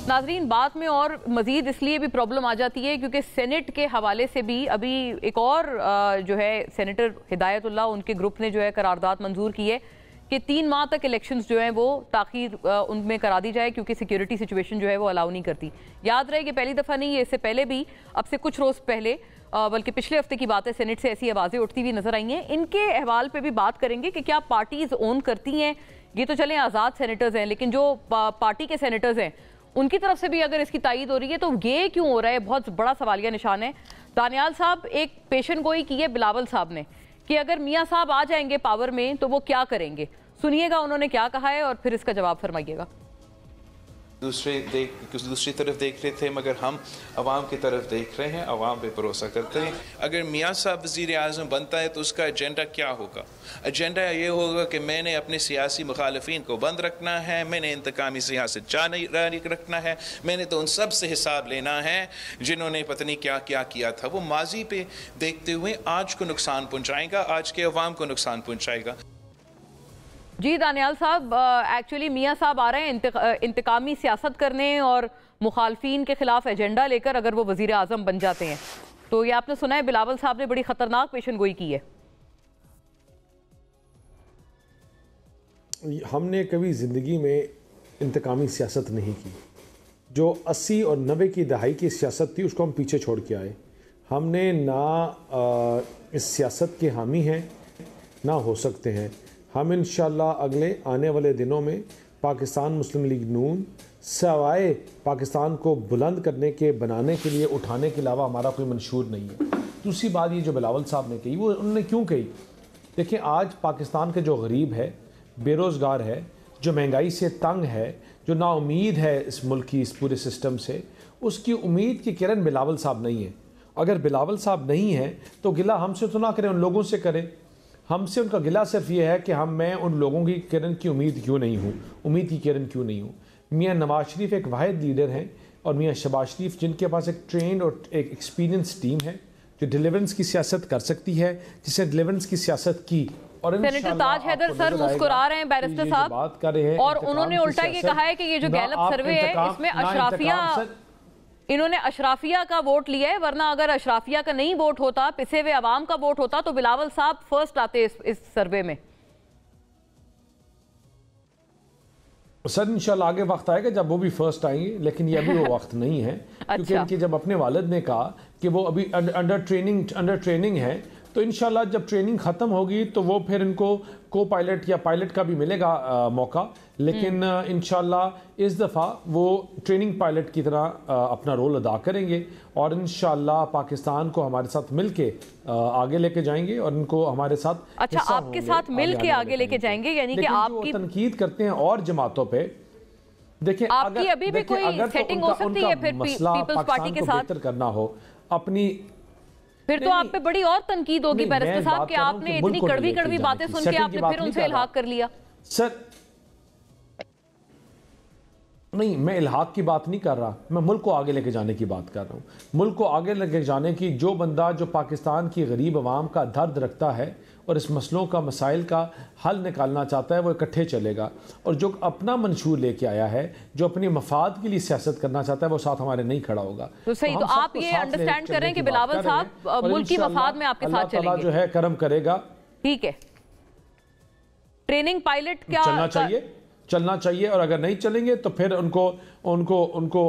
ناظرین بات میں اور مزید اس لیے بھی پرابلم آ جاتی ہے کیونکہ سینٹ کے حوالے سے بھی ابھی ایک اور جو ہے سینیٹر ہدایت اللہ ان کے گروپ نے جو ہے قرارداد منظور کی ہے کہ 3 ماہ تک الیکشنز جو ہیں وہ تاخیر ان میں کرا دی جائے کیونکہ سیکیورٹی سچویشن جو ہے وہ الاؤ نہیں کرتی. یاد رہے کہ پہلی دفعہ نہیں, یہ اس سے پہلے بھی اب سے کچھ روز پہلے بلکہ پچھلے ہفتے کی بات ہے سینٹ سے ایسی آوازیں اٹھتی ہوئی نظر آئی ہیں. ان کے احوال پہ بھی بات کریں گے کہ کیا پارٹیز اون کرتی ہیں, یہ تو چلیں آزاد سینیٹرز ہیں, لیکن جو پارٹی کے سینیٹرز ہیں ان کی طرف سے بھی اگر اس کی تائید ہو رہی ہے تو یہ کیوں ہو رہا ہے, بہت بڑا سوالیہ نشان ہے. دانیال صاحب ایک پیشن گوئی کی ہے بلاول صاحب نے کہ اگر میاں صاحب آ جائیں گے پاور میں تو وہ کیا کریں گے. سنیے گا انہوں نے کیا کہا ہے اور پھر اس کا جواب فرمائیے گا. دوسری طرف دیکھ رہے تھے مگر ہم عوام کی طرف دیکھ رہے ہیں, عوام پہ بھروسہ کرتے ہیں. اگر میاں صاحب وزیر اعظم بنتا ہے تو اس کا ایجنڈا کیا ہوگا؟ ایجنڈا یہ ہوگا کہ میں نے اپنے سیاسی مخالفین کو بند رکھنا ہے, میں نے انتقامی سیاست جاری رکھنا ہے, میں نے تو ان سب سے حساب لینا ہے جنہوں نے پتہ نہیں کیا کیا کیا تھا. وہ ماضی پہ دیکھتے ہوئے آج کو نقصان پہنچائے گا, آج کے عوام کو نقصان پہنچائے گا. جی دانیال صاحب, ایکچولی میاں صاحب آ رہے ہیں انتقامی سیاست کرنے اور مخالفین کے خلاف ایجنڈا لے کر اگر وہ وزیر اعظم بن جاتے ہیں تو یہ آپ نے سنا ہے بلاول صاحب نے بڑی خطرناک پیشن گوئی کی ہے. ہم نے کبھی زندگی میں انتقامی سیاست نہیں کی. جو 80 اور 90 کی دہائی کی سیاست تھی اس کو ہم پیچھے چھوڑ کے آئے. ہم نے نہ اس سیاست کے حامی ہیں نہ ہو سکتے ہیں. ہم انشاءاللہ اگلے آنے والے دنوں میں پاکستان مسلم لیگ نون سوائے پاکستان کو بلند کرنے کے بنانے کے لیے اٹھانے کے علاوہ ہمارا کوئی منشور نہیں ہے. دوسری بات یہ جو بلاول صاحب نے کہی وہ انہوں نے کیوں کہی؟ دیکھیں آج پاکستان کے جو غریب ہے, بے روزگار ہے, جو مہنگائی سے تنگ ہے, جو نا امید ہے اس ملک کی اس پورے سسٹم سے, اس کی امید کی کرن بلاول صاحب نہیں ہے. اگر بلاول صاحب نہیں ہے تو گلہ ہم سے تو نہ کریں, ان لوگوں سے کریں. ہم سے ان کا گلہ صرف یہ ہے کہ میں ان لوگوں کی کرن کی امید کیوں نہیں ہوں, امید کی کرن کیوں نہیں ہوں. میاں نواز شریف ایک واحد لیڈر ہیں اور میاں شہباز شریف جن کے پاس ایک ٹرینڈ اور ایک ایکسپیرینس ٹیم ہے جو ڈیلیورنس کی سیاست کر سکتی ہے, جس نے ڈیلیورنس کی سیاست کی. اور سینیٹر تاج حیدر سر مسکرا رہے ہیں بیرسٹر صاحب, اور انہوں نے الٹا یہ کہا ہے کہ یہ جو گیلپ سروے ہے اس میں انہوں نے اشرافیہ کا ووٹ لیا ہے, ورنہ اگر اشرافیہ کا نہیں ووٹ ہوتا, پسے ہوئے عوام کا ووٹ ہوتا تو بلاول صاحب فرسٹ آتے اس سروے میں. سر انشاءاللہ آگے وقت آئے گا جب وہ بھی فرسٹ آئیں گے, لیکن یہ ابھی وہ وقت نہیں ہے کیونکہ ان کے جب اپنے والد نے کہا کہ وہ ابھی انڈر ٹریننگ ہے تو انشاءاللہ جب ٹریننگ ختم ہوگی تو وہ پھر ان کو کو پائلٹ یا پائلٹ کا بھی ملے گا موقع, لیکن انشاءاللہ اس دفعہ وہ ٹریننگ پائلٹ کی طرح اپنا رول ادا کریں گے اور انشاءاللہ پاکستان کو ہمارے ساتھ مل کے آگے لے کے جائیں گے اور ان کو ہمارے ساتھ اچھا آپ کے ساتھ مل کے آگے لے کے جائیں گے, یعنی کہ آپ کی تنقید کرتے ہیں اور جماعتوں پہ. دیکھیں آپ کی ابھی بھی کوئی سیٹنگ ہو سکتی ہے پھر پیپلز پارٹی کے ساتھ کرنا ہو اپنی, پھر تو آپ پہ بڑی اور تنقید ہوگی بیرسٹر صاحب کہ آپ نے اتنی کڑوی باتیں سن کے آپ نے پھر ان سے الحاق کر لیا. سر نہیں, میں الحاق کی بات نہیں کر رہا, میں ملک کو آگے لے کے جانے کی بات کر رہا ہوں. ملک کو آگے لے کے جانے کی جو بندہ جو پاکستان کی غریب عوام کا درد رکھتا ہے اور اس مسئلوں کا مسائل کا حل نکالنا چاہتا ہے وہ اکٹھے چلے گا, اور جو اپنا منشور لے کے آیا ہے جو اپنی مفاد کے لیے سیاست کرنا چاہتا ہے وہ ساتھ ہمارے نہیں کھڑا ہوگا. تو صحیح, تو آپ یہ انڈرسٹینڈ کر رہے ہیں کہ بلاول صاحب ملک کی مفاد میں آپ کے ساتھ چلیں گے. اللہ تعالیٰ جو ہے کرم کرے گا. ٹھیک ہے, ٹریننگ پائلٹ کیا چلنا چاہیے اور اگر نہیں چلیں گے تو پھر ان کو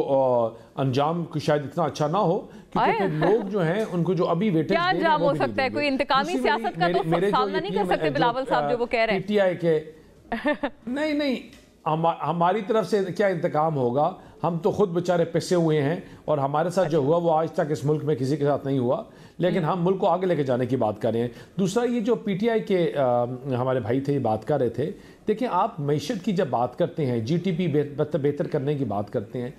انجام شاید اتنا اچھا نہ ہو, کیونکہ پھر لوگ جو ہیں ان کو جو ابھی ویٹیج کیا انجام ہو سکتا ہے؟ کوئی انتقامی سیاست کا تو سامنا نہیں کر سکتے بلاول صاحب جو وہ کہہ رہے ہیں. پی ٹی آئی کے نہیں ہماری طرف سے کیا انتقام ہوگا, ہم تو خود بیچارے پسے ہوئے ہیں اور ہمارے ساتھ جو ہوا وہ آج تک اس ملک میں کسی کے ساتھ نہیں ہوا, لیکن ہم ملک کو آگے لے کے جانے کی بات کر رہے ہیں. دوسرا یہ جو پی ٹی آئی کے ہمارے بھائی تھے یہ بات کر رہے تھے, دیکھیں آپ معیشت کی جب بات کرتے ہیں, جی ٹی پی بہتر کرنے کی بات کرتے ہیں,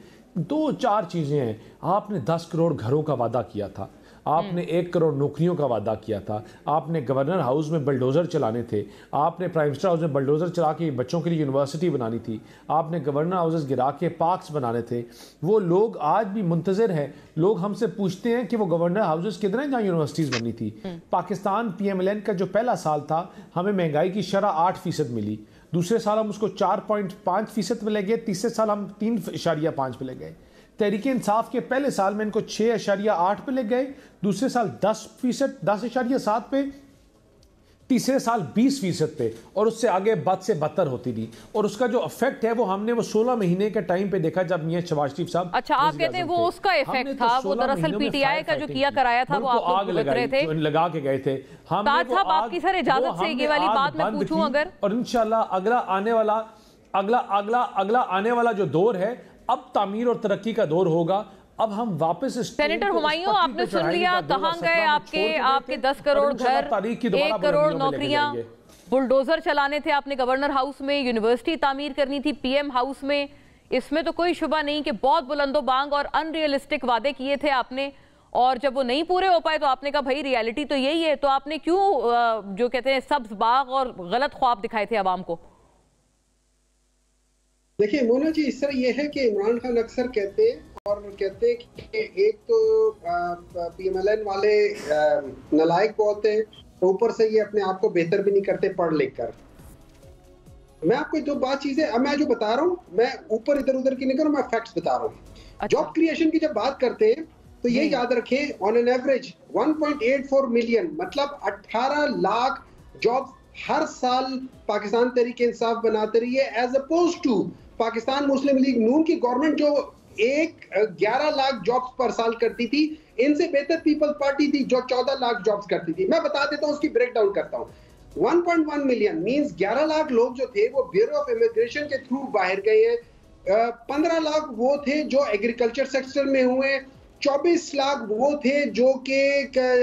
2-4 چیزیں ہیں. آپ نے 10 کروڑ گھروں کا وعدہ کیا تھا, آپ نے 1 کروڑ نوکریوں کا وعدہ کیا تھا, آپ نے گورنر ہاؤس میں بلڈوزر چلانے تھے, آپ نے پرائم منسٹر ہاؤس میں بلڈوزر چلا کے بچوں کے لیے یونیورسٹی بنانی تھی, آپ نے گورنر ہاؤسز گرا کے پارکس بنانے تھے. وہ لوگ آج بھی منتظر ہیں, لوگ ہم سے پوچھتے ہیں کہ وہ گورنر ہاؤسز کدھر ہیں جہاں یونیورسٹیز بنی تھی. Pakistan P M L N کا جو پہلا سال تھا ہمیں مہنگائی کی شرح 8% ملی, دوسرے سال ہم اس کو 4.5% پہ لے گئے, تیسرے سال ہم 3.5 پہ لے گئے. تحریک انصاف کے پہلے سال میں ان کو 6.8 پہ لے گئے, دوسرے سال 10.7 پہ, تیسرے سال 20% پہ, اور اس سے آگے بد سے بدتر ہوتی رہی. اور اس کا جو افیکٹ ہے وہ ہم نے وہ 16 مہینے کے ٹائم پہ دیکھا جب میاں شہباز شریف صاحب. اچھا آپ کہتے ہیں وہ اس کا افیکٹ تھا, وہ دراصل پی ٹی آئی کا جو کیا کرایا تھا وہ آپ لوگ بھگت رہے تھے, لگا کے گئے تھے. تاج صاحب آپ کی سر اجازت سے یہ والی بات میں پوچھوں اگر, اور انشاءاللہ اگلا آنے والا جو دور ہے اب تعمیر اور ترقی کا دور ہوگا. اب ہم واپس سینیٹر ہمایوں آپ نے سن لیا کہاں گئے آپ کے 10 کروڑ گھر, 1 کروڑ نوکریاں, بلڈوزر چلانے تھے آپ نے گورنر ہاؤس میں, یونیورسٹی تعمیر کرنی تھی پی ایم ہاؤس میں. اس میں تو کوئی شبہ نہیں کہ بہت بلند و بانگ اور ان ریئلسٹک وعدے کیے تھے آپ نے, اور جب وہ نہیں پورے ہو پائے تو آپ نے کہا بھائی ریالٹی تو یہی ہے. تو آپ نے کیوں جو کہتے ہیں سبز باغ اور غلط خواب دکھائے تھے عوام کو؟ دیکھیں مونا جی, اس طرح یہ ہے کہ عمران خان اکثر کہتے ہیں کہ ایک تو پی ایم ایل این والے نالائق بہت ہیں, اوپر سے یہ اپنے آپ کو بہتر بھی نہیں کرتے پڑھ لکھ کر. میں آپ کو جو بات چیزیں اب میں جو بتا رہا ہوں, میں اوپر ادھر کی نہیں کر رہا ہوں, میں فیکٹس بتا رہا ہوں. جاب کریشن کی جب بات کرتے ہیں تو یہ یاد رکھیں آن این ایوریج 1.84 ملین مطلب 18 لاکھ جابز ہر سال پاکستان تحریک انصاف بناتے رہی ہے, as opposed to Pakistan Muslim League Noon کی گورنمنٹ جو 11 لاکھ جابز پر سال کرتی تھی, ان سے بہتر پیپلز پارٹی تھی جو 14 لاکھ جابز کرتی تھی. میں بتا دیتا ہوں, اس کی بریک ڈاؤن کرتا ہوں. 1.1 ملین مینز 11 لاکھ لوگ جو تھے وہ بیورو آف امیگریشن کے تھرو باہر گئے ہیں, 15 لاکھ وہ تھے جو ایگریکلچر سیکٹر میں ہوئے, 24 لاکھ وہ تھے جو کہ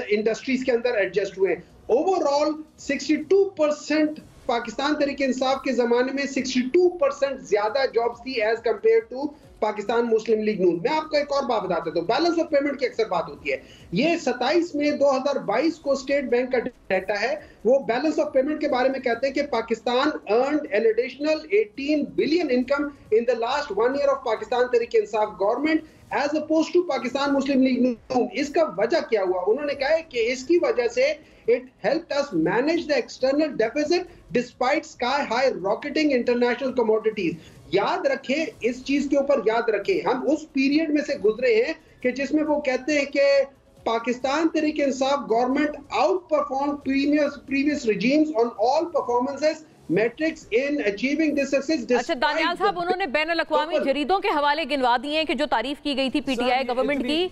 انڈسٹریز کے اندر ایڈجسٹ ہوئے. اوور آل 62% پاکستان تحریک انصاف کے زمانے میں 62% زیادہ جابز تھی as compared to Pakistan Muslim League Noon. میں آپ کو ایک اور بات بتاتا ہوں, بیلنس آف پیمنٹ کی اکثر بات ہوتی ہے. یہ 27 مئی 2022 کو اسٹیٹ بینک کا ڈیٹا ہے, وہ بیلنس آف پیمنٹ کے بارے میں کہتے ہیں کہ Pakistan earned an additional 18 billion income in the last 1 year of Pakistan Tehreek Insaf government as opposed to Pakistan Muslim League Noon. اس کا وجہ کیا ہوا؟ انہوں نے کہا ہے کہ اس کی وجہ سے it helped us manage the external deficit despite sky high rocketing international commodities. یاد رکھیں اس چیز کے اوپر, یاد رکھیں ہم اس پیریڈ میں سے گزرے ہیں کہ جس میں وہ کہتے ہیں کہ Pakistan Tehreek Insaf government out perform previous regimes on all performances metrics in achieving this success. اچھا دانیال صاحب, انہوں نے بین الاقوامی جریدوں کے حوالے گنوا دیے ہیں کہ جو تعریف کی گئی تھی پی ٹی آئی گورنمنٹ کی,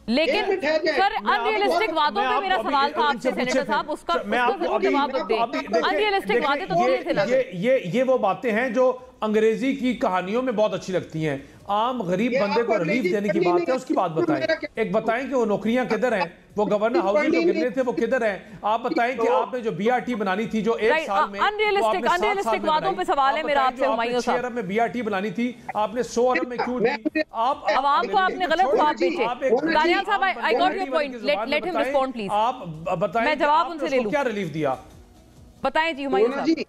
لیکن سر ان ریئلسٹک وعدوں پہ میرا سوال تھا آپ سے سینیٹر صاحب, اس کا ضرور جواب دیں. ان ریئلسٹک وعدے تو کیے تھے نا. یہ وہ باتیں ہیں جو انگریزی کی کہانیوں میں بہت اچھی لگتی ہیں. عام غریب بندے کو ریلیف دینے کی بات ہے, اس کی بات بتائیں. ایک بتائیں کہ وہ نوکریاں کدھر ہیں, وہ گورنر ہاؤس جو گرنے تھے وہ کدھر ہیں. آپ بتائیں کہ آپ نے جو بی آر ٹی بنانی تھی جو 1 سال میں, ان ریئلسٹک وعدوں پہ سوال ہے میرا آپ سے ہمایوں صاحب. 6 ارب میں بی آر ٹی بنانی تھی, آپ نے 100 ارب میں کیوں دی؟ آپ عوام کو آپ نے غلط خواب بیچے. دانیال صاحب I got your point, let ہم ریسپونڈ پلیز. آپ بتائیں میں جواب ان سے لے لوں, کیا ریلیف دیا, بتائیں جی ہمایوں صاحب.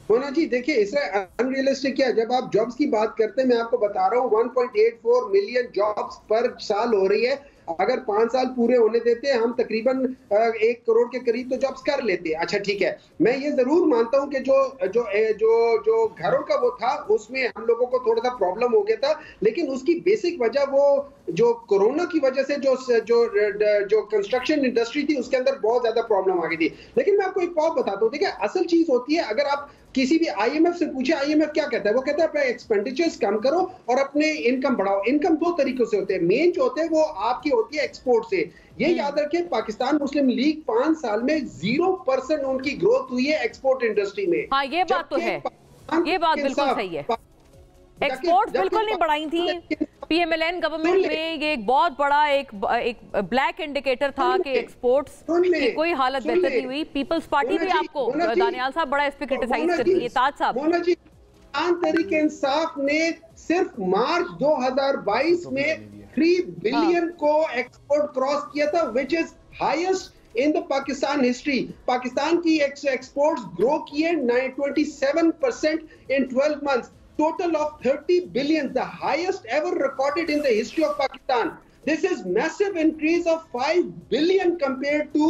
مونا جی دیکھیں اس طرح ان ریئلسٹک کیا, جب آپ جابز کی بات کرتے ہیں, میں آپ کو بتا رہا ہوں 1.84 ملین جابز پر سال ہو رہی ہے. اگر 5 سال پورے ہونے دیتے ہم تقریباً 1 کروڑ کے قریب تو جابز کر لیتے. اچھا ٹھیک ہے, میں یہ ضرور مانتا ہوں کہ جو گھروں کا وہ تھا اس میں ہم لوگوں کو تھوڑا سا پرابلم ہو گیا تھا, لیکن اس کی بیسک وجہ وہ جو کورونا کی وجہ سے جو کنسٹرکشن انڈسٹری تھی اس کے اندر بہت زیادہ پرابلم آ گئی تھی. لیکن میں آپ کو ایک بات بتاتا ہوں, دیکھیں اصل چیز ہوتی ہے, اگر آپ کسی بھی آئی ایم ایف سے پوچھے, آئی ایم ایف کیا کہتا ہے, وہ کہتا ہے اپنے ایکسپینڈیچرز کم کرو اور اپنے انکم بڑھاؤ. انکم 2 طریقوں سے ہوتے ہیں, مین جو ہوتے ہیں وہ آپ کی ہوتی ہے ایکسپورٹ سے. یہ یاد رکھیں پاکستان مسلم لیگ 5 سال میں 0% ان کی گروتھ ہوئی ہے ایکسپورٹ انڈسٹری میں. ہاں یہ بات تو ہے, یہ بات بالکل صحیح ہے. ایکسپورٹ بالکل نہیں بڑھائی تھی. P M L N government میں یہ ایک بہت بڑا ایک بلیک انڈیکیٹر تھا کہ ایکسپورٹس کی کوئی حالت بہتر نہیں ہوئی. پیپلز پارٹی بھی آپ کو دانیال صاحب بڑا اس پہ کرٹیسائز کرتی ہے. تاج صاحب, پاکستان تحریک انصاف نے صرف مارچ 2022 میں 3 بلین کو ایکسپورٹ کراس کیا تھا, which is highest in the Pakistan history. Pakistan کی ایکسپورٹس گرو کیے 27% in 12 months. Total of 30 billion, the highest ever recorded in the history of Pakistan. This is massive increase of 5 billion compared to